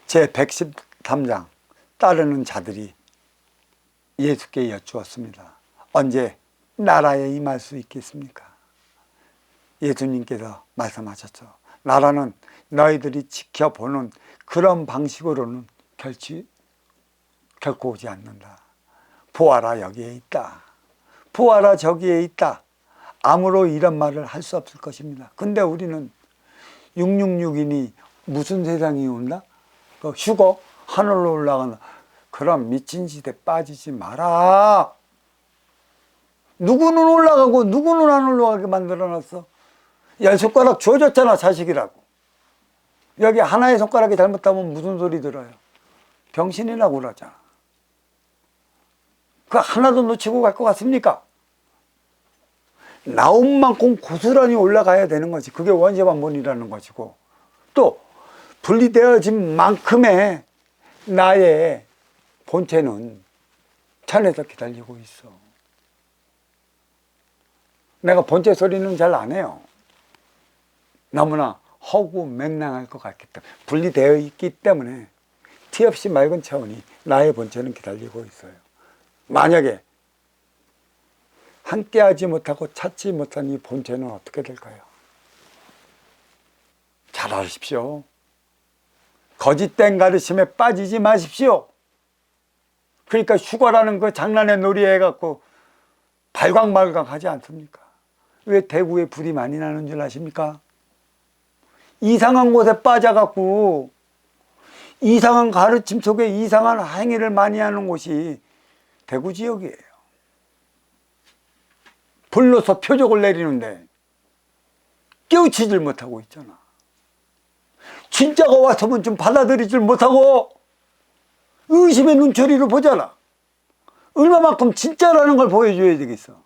제 113장 따르는 자들이 예수께 여쭈었습니다. 언제 나라에 임할 수 있겠습니까? 예수님께서 말씀하셨죠. 나라는 너희들이 지켜보는 그런 방식으로는 결코 오지 않는다. 보아라 여기에 있다. 보아라 저기에 있다. 아무로 이런 말을 할 수 없을 것입니다. 근데 우리는 666이니 무슨 세상이 온다? 그 휴거? 하늘로 올라간다. 그럼 미친 짓에 빠지지 마라. 누구는 올라가고 누구는 안 올라가게 만들어놨어. 10손가락 주어졌잖아, 자식이라고. 여기 하나의 손가락이 잘못하면 무슨 소리 들어요? 병신이라고 그러잖아. 그 하나도 놓치고 갈 것 같습니까? 나온 만큼 고스란히 올라가야 되는 거지. 그게 원죄반본이라는 것이고, 또 분리되어진 만큼의 나의 본체는 천에서 기다리고 있어. 내가 본체 소리는 잘 안 해요. 너무나 허구 맹랑할 것 같기 때문에, 분리되어 있기 때문에 티 없이 맑은 차원이 나의 본체는 기다리고 있어요. 만약에 함께하지 못하고 찾지 못한 이 본체는 어떻게 될까요? 잘 아십시오. 거짓된 가르침에 빠지지 마십시오. 그러니까 휴거라는 그 장난에 놀이해갖고 발광발광 하지 않습니까? 왜 대구에 불이 많이 나는 줄 아십니까? 이상한 곳에 빠져갖고 이상한 가르침 속에 이상한 행위를 많이 하는 곳이 대구 지역이에요. 불로서 표적을 내리는데 깨우치질 못하고 있잖아. 진짜가 왔으면 좀 받아들이질 못하고 의심의 눈초리로 보잖아. 얼마만큼 진짜라는 걸 보여줘야 되겠어.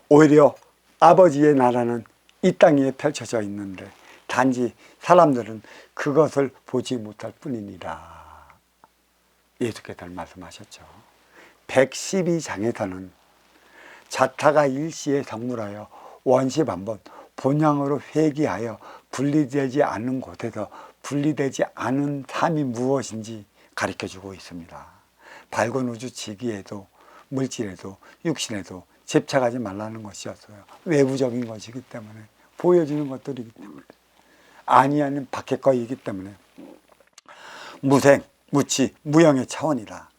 오히려 아버지의 나라는 이 땅 위에 펼쳐져 있는데 단지 사람들은 그것을 보지 못할 뿐이니라. 예수께서 말씀하셨죠. 112장에서는 자타가 일시에 성물하여 원시반번 본향으로 회귀하여 분리되지 않은 곳에서 분리되지 않은 삶이 무엇인지 가르쳐주고 있습니다. 밝은 우주 지기에도 물질에도 육신에도 집착하지 말라는 것이었어요. 외부적인 것이기 때문에, 보여지는 것들이기 때문에, 아니하는 밖의 것이기 때문에 무생, 무치, 무형의 차원이다.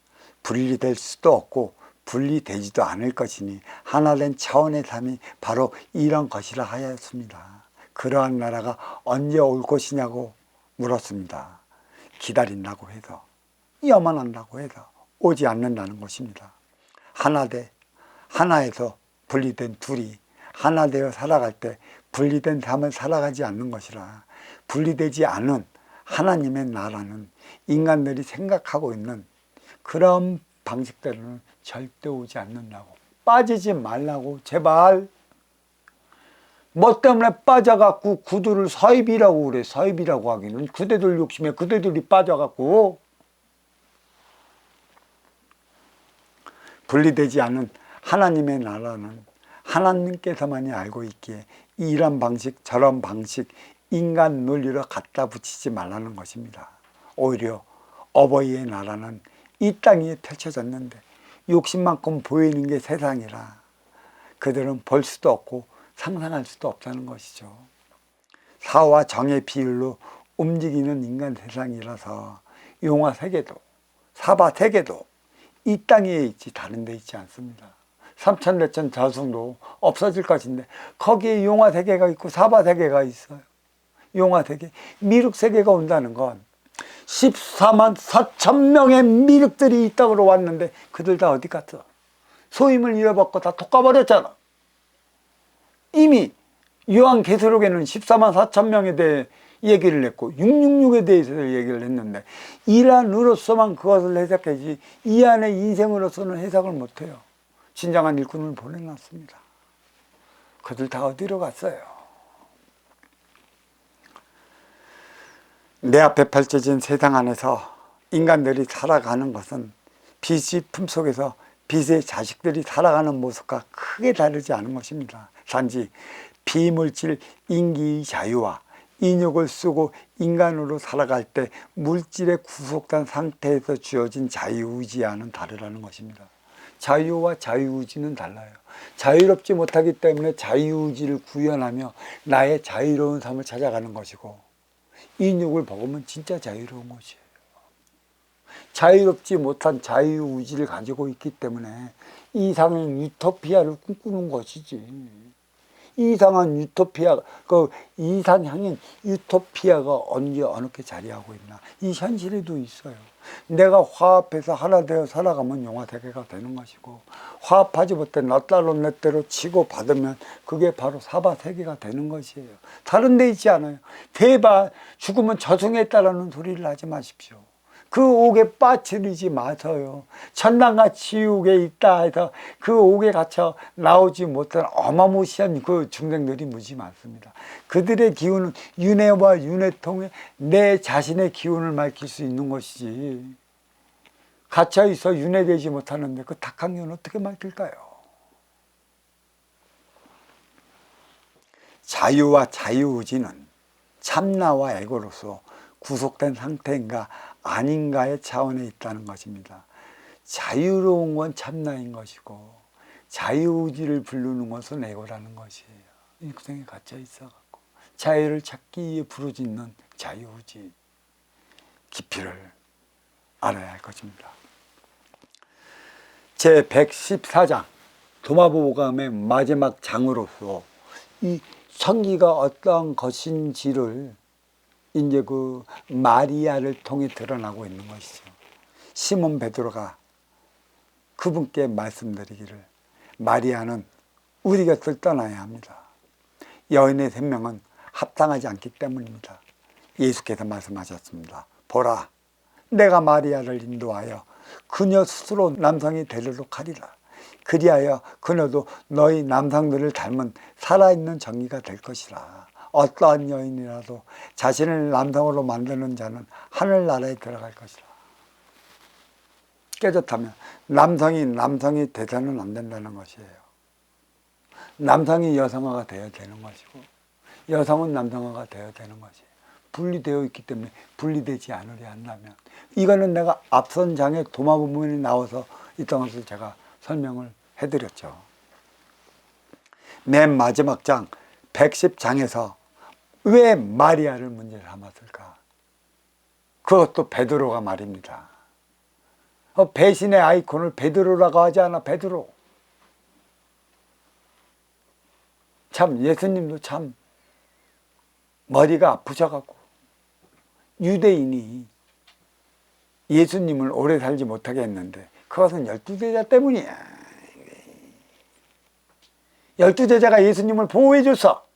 분리될 수도 없고 분리되지도 않을 것이니 하나된 차원의 삶이 바로 이런 것이라 하였습니다. 그러한 나라가 언제 올 것이냐고 물었습니다. 기다린다고 해서, 염원한다고 해서 오지 않는다는 것입니다. 하나에서 분리된 둘이 하나 되어 살아갈 때 분리된 삶을 살아가지 않는 것이라. 분리되지 않은 하나님의 나라는 인간들이 생각하고 있는 그런 방식대로는 절대 오지 않는다고. 빠지지 말라고, 제발. 뭐 때문에 빠져갖고 그들을 서입이라고 그래. 서입이라고 하기는 그대들 욕심에 그대들이 빠져갖고. 분리되지 않은 하나님의 나라는 하나님께서만이 알고 있기에 이런 방식 저런 방식 인간 논리로 갖다 붙이지 말라는 것입니다. 오히려 어버이의 나라는 이 땅 위에 펼쳐졌는데 욕심만큼 보이는 게 세상이라 그들은 볼 수도 없고 상상할 수도 없다는 것이죠. 사와 정의 비율로 움직이는 인간 세상이라서 용화 세계도 사바 세계도 이 땅 위에 있지 다른 데 있지 않습니다. 삼천대천 저승도 없어질 것인데 거기에 용화 세계가 있고 사바 세계가 있어요. 용화 세계, 미륵 세계가 온다는 건 14만 4천 명의 미륵들이 이 땅으로 왔는데 그들 다 어디 갔어? 소임을 잃어버리고 다 톡가버렸잖아. 이미 요한계시록에는 14만 4천 명에 대해 얘기를 했고 666에 대해서 얘기를 했는데 일 안으로서만 그것을 해석하지 이 안의 인생으로서는 해석을 못해요. 진정한 일꾼을 보내놨습니다. 그들 다 어디로 갔어요? 내 앞에 펼쳐진 세상 안에서 인간들이 살아가는 것은 빛의 품속에서 빛의 자식들이 살아가는 모습과 크게 다르지 않은 것입니다. 단지 비물질 인기의 자유와 인육을 쓰고 인간으로 살아갈 때 물질에 구속된 상태에서 주어진 자유의지와는 다르다는 것입니다. 자유와 자유의지는 달라요. 자유롭지 못하기 때문에 자유의지를 구현하며 나의 자유로운 삶을 찾아가는 것이고, 인육을 먹으면 진짜 자유로운 것이에요. 자유롭지 못한 자유의지를 가지고 있기 때문에 이상한 유토피아를 꿈꾸는 것이지. 이상한 유토피아, 그 이상향인 유토피아가 언제 어느게 자리하고 있나. 이 현실에도 있어요. 내가 화합해서 하나 되어 살아가면 용화세계가 되는 것이고, 화합하지 못해 너 따로 내 때로 치고 받으면 그게 바로 사바세계가 되는 것이에요. 다른 데 있지 않아요. 대바 죽으면 저승했다라는 소리를 하지 마십시오. 그 옥에 빠뜨리지 마세요. 천당과 지옥에 있다 해서 그 옥에 갇혀 나오지 못한 어마무시한 그 중생들이 무지 많습니다. 그들의 기운은 윤회와 윤회 통해 내 자신의 기운을 밝힐 수 있는 것이지, 갇혀 있어 윤회되지 못하는데 그 탁한 기운을 어떻게 밝힐까요? 자유와 자유의지는 참나와 에고로서 구속된 상태인가 아닌가의 차원에 있다는 것입니다. 자유로운 건 참나인 것이고 자유의지를 부르는 것은 에고라는 것이에요. 육생에 갇혀 있어갖고 자유를 찾기 위해 부르짖는 자유의지 깊이를 알아야 할 것입니다. 제 114장 도마보감의 마지막 장으로서 이 천기가 어떠한 것인지를 이제 그 마리아를 통해 드러나고 있는 것이죠. 시몬 베드로가 그분께 말씀드리기를, 마리아는 우리 곁을 떠나야 합니다. 여인의 생명은 합당하지 않기 때문입니다. 예수께서 말씀하셨습니다. 보라, 내가 마리아를 인도하여 그녀 스스로 남성이 되도록 하리라. 그리하여 그녀도 너희 남성들을 닮은 살아있는 정의가 될 것이라. 어떠한 여인이라도 자신을 남성으로 만드는 자는 하늘나라에 들어갈 것이라. 깨졌다면 남성이 돼서는 안 된다는 것이에요. 남성이 여성화가 되어야 되는 것이고 여성은 남성화가 되어야 되는 것이에요. 분리되어 있기 때문에 분리되지 않으려 한다면, 이거는 내가 앞선 장에 도마 부분이 나와서 있던 것을 제가 설명을 해드렸죠. 맨 마지막 장 110장에서 왜 마리아를 문제를 삼았을까? 그것도 베드로가 말입니다. 배신의 아이콘을 베드로라고 하지 않아? 베드로. 참 예수님도 참 머리가 아프셔갖고 유대인이 예수님을 오래 살지 못하게 했는데 그것은 12제자 때문이야. 12제자가 예수님을 보호해 줬어.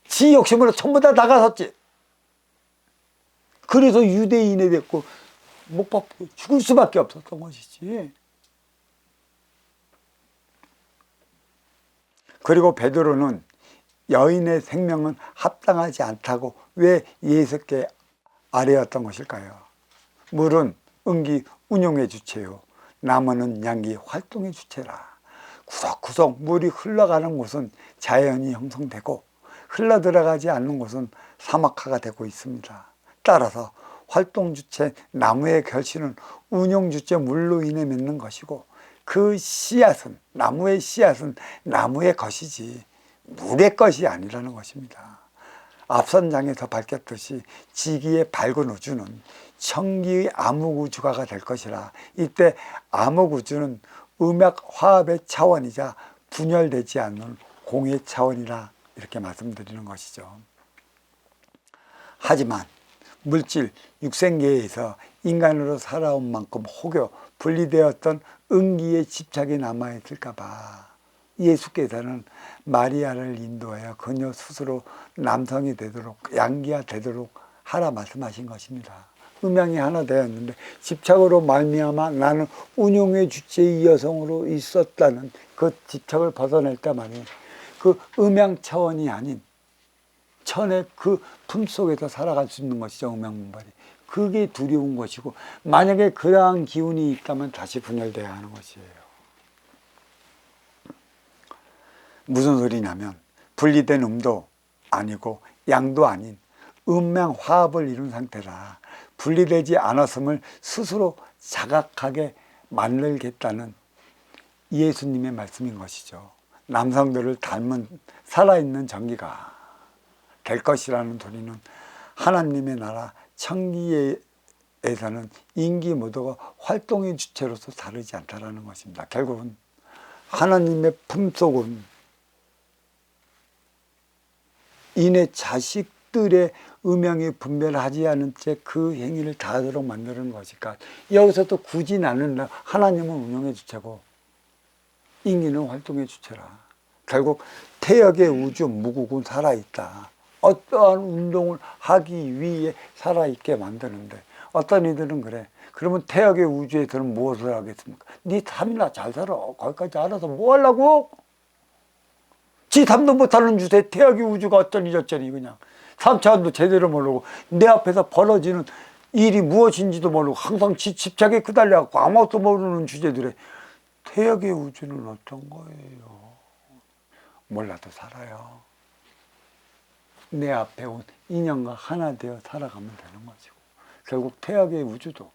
지 욕심으로 전부 다 나가섰지. 그래서 유대인이 됐고 못 받고 죽을 수밖에 없었던 것이지. 그리고 베드로는 여인의 생명은 합당하지 않다고 왜 예수께 아뢰었던 것일까요? 물은 은기 운용의 주체요, 나무는 양기 활동의 주체라. 구석구석 물이 흘러가는 곳은 자연이 형성되고 흘러 들어가지 않는 곳은 사막화가 되고 있습니다. 따라서 활동주체 나무의 결실은 운용주체 물로 인해 맺는 것이고, 그 씨앗은, 나무의 씨앗은 나무의 것이지 물의 것이 아니라는 것입니다. 앞선 장에서 밝혔듯이 지기의 밝은 우주는 천기의 암흑우주가가 될 것이라. 이때 암흑우주는 음약화합의 차원이자 분열되지 않는 공의 차원이라 이렇게 말씀드리는 것이죠. 하지만 물질, 육생계에서 인간으로 살아온 만큼 혹여 분리되었던 은기의 집착이 남아있을까봐 예수께서는 마리아를 인도하여 그녀 스스로 남성이 되도록, 양기가 되도록 하라 말씀하신 것입니다. 음양이 하나 되었는데 집착으로 말미암아 나는 운용의 주체의 여성으로 있었다는 그 집착을 벗어낼 때 말이에요. 그 음양 차원이 아닌 천의 그 품속에서 살아갈 수 있는 것이죠. 음양분발이. 그게 두려운 것이고, 만약에 그러한 기운이 있다면 다시 분열돼야 하는 것이에요. 무슨 소리냐면 분리된 음도 아니고 양도 아닌 음양화합을 이룬 상태라 분리되지 않았음을 스스로 자각하게 만들겠다는 예수님의 말씀인 것이죠. 남성들을 닮은 살아있는 전기가 될 것이라는 소리는 하나님의 나라 천기에서는 인기 모두가 활동의 주체로서 다르지 않다라는 것입니다. 결국은 하나님의 품속은 이내 자식들의 음양이 분별하지 않은 채 그 행위를 다 하도록 만드는 것이니까 여기서 또 굳이 나는 하나님은 운영의 주체고 인기는 활동의 주체라. 결국 태역의 우주 무국은 살아있다. 어떠한 운동을 하기 위해 살아있게 만드는데 어떤 이들은 그래. 그러면 태역의 우주에서는 무엇을 하겠습니까? 네 삶이나 잘 살아. 거기까지 알아서 뭐 하려고? 지 삶도 못하는 주제에 태역의 우주가 어쩌니 저쩌니 그냥 삼차원도 제대로 모르고 내 앞에서 벌어지는 일이 무엇인지도 모르고 항상 집착에 끄달려갖고 아무것도 모르는 주제들에 태역의 우주는 어떤 거예요? 몰라도 살아요. 내 앞에 온 인연과 하나 되어 살아가면 되는 것이고 결국 태역의 우주도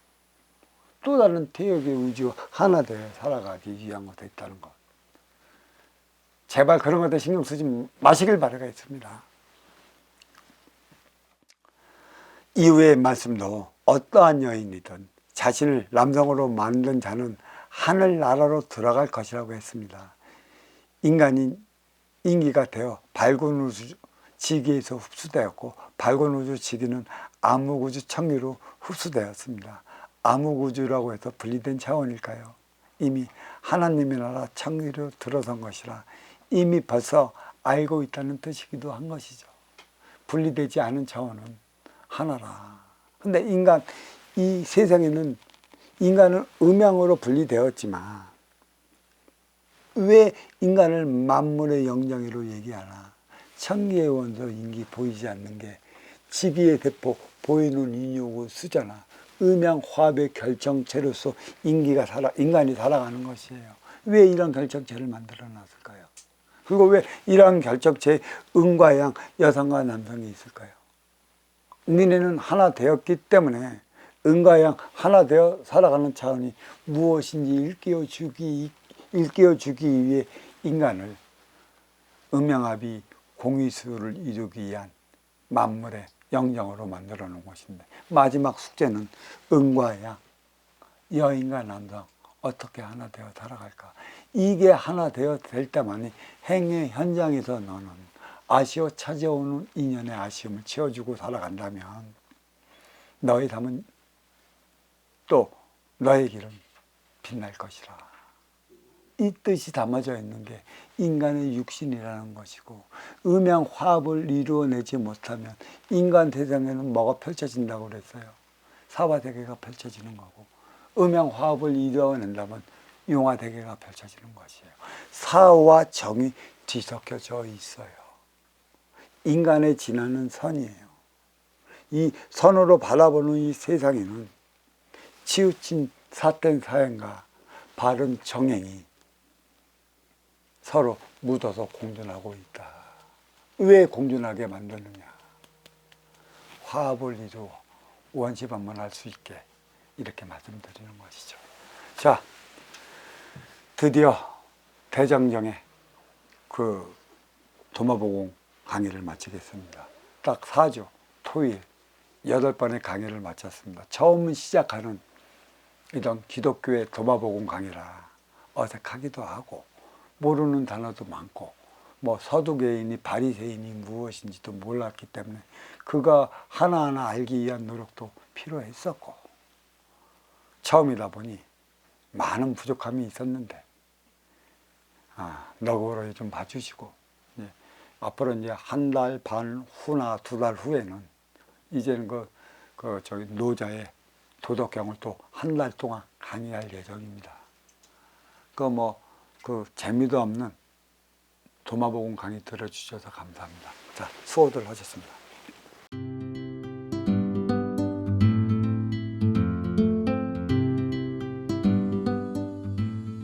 또 다른 태역의 우주와 하나 되어 살아가기 위한 것도 있다는 것. 제발 그런 것에 신경 쓰지 마시길 바라겠습니다. 이후의 말씀도 어떠한 여인이든 자신을 남성으로 만든 자는 하늘나라로 들어갈 것이라고 했습니다. 인간이 인기가 되어 밝은 우주 지기에서 흡수되었고 밝은 우주 지기는 암흑우주 천기로 흡수되었습니다. 암흑우주라고 해서 분리된 차원일까요? 이미 하나님의 나라 천기로 들어선 것이라 이미 벌써 알고 있다는 뜻이기도 한 것이죠. 분리되지 않은 차원은 하나라. 근데 인간, 이 세상에는 인간은 음양으로 분리되었지만 왜 인간을 만물의 영장으로 얘기하나? 천기의 원소 인기 보이지 않는 게 지기의 대포 보이는 인육의 수잖아. 음양화합의 결정체로서 인간이 살아가는 것이에요. 왜 이런 결정체를 만들어 놨을까요? 그리고 왜 이러한 결정체에 음과 양, 여성과 남성이 있을까요? 니네는 하나 되었기 때문에 음과 양 하나 되어 살아가는 차원이 무엇인지 일깨워주기 위해 인간을 음양합이 공의수를 이루기 위한 만물의 영정으로 만들어 놓은 것인데 마지막 숙제는 음과 양, 여인과 남성 어떻게 하나 되어 살아갈까? 이게 하나 되어 될 때만이 행의 현장에서 너는 아쉬워 찾아오는 인연의 아쉬움을 채워주고 살아간다면 너의 삶은 또 너의 길은 빛날 것이라. 이 뜻이 담아져 있는 게 인간의 육신이라는 것이고 음양화합을 이루어내지 못하면 인간 세상에는 뭐가 펼쳐진다고 그랬어요? 사화대계가 펼쳐지는 거고 음양화합을 이루어낸다면 용화대계가 펼쳐지는 것이에요. 사와 정이 뒤섞여져 있어요. 인간의 진화는 선이에요. 이 선으로 바라보는 이 세상에는 치우친 삿된 사행과 바른 정행이 서로 묻어서 공존하고 있다. 왜 공존하게 만드느냐? 화합을 이루어 원시반문할 수 있게 이렇게 말씀드리는 것이죠. 자, 드디어 대장정의 그 도마보공 강의를 마치겠습니다. 딱 4주 토일 8번의 강의를 마쳤습니다. 처음 시작하는 이런 기독교의 도마보공 강의라 어색하기도 하고 모르는 단어도 많고 뭐 서두개인이 바리새인이 무엇인지도 몰랐기 때문에 그가 하나하나 알기 위한 노력도 필요했었고 처음이다 보니 많은 부족함이 있었는데 너그러이 좀 봐주시고 앞으로 이제 1달 반 후나 2달 후에는 이제는 저기 노자의 도덕경을 또 1달 동안 강의할 예정입니다. 그 재미도 없는 도마보공 강의 들어주셔서 감사합니다. 자, 수고들 하셨습니다.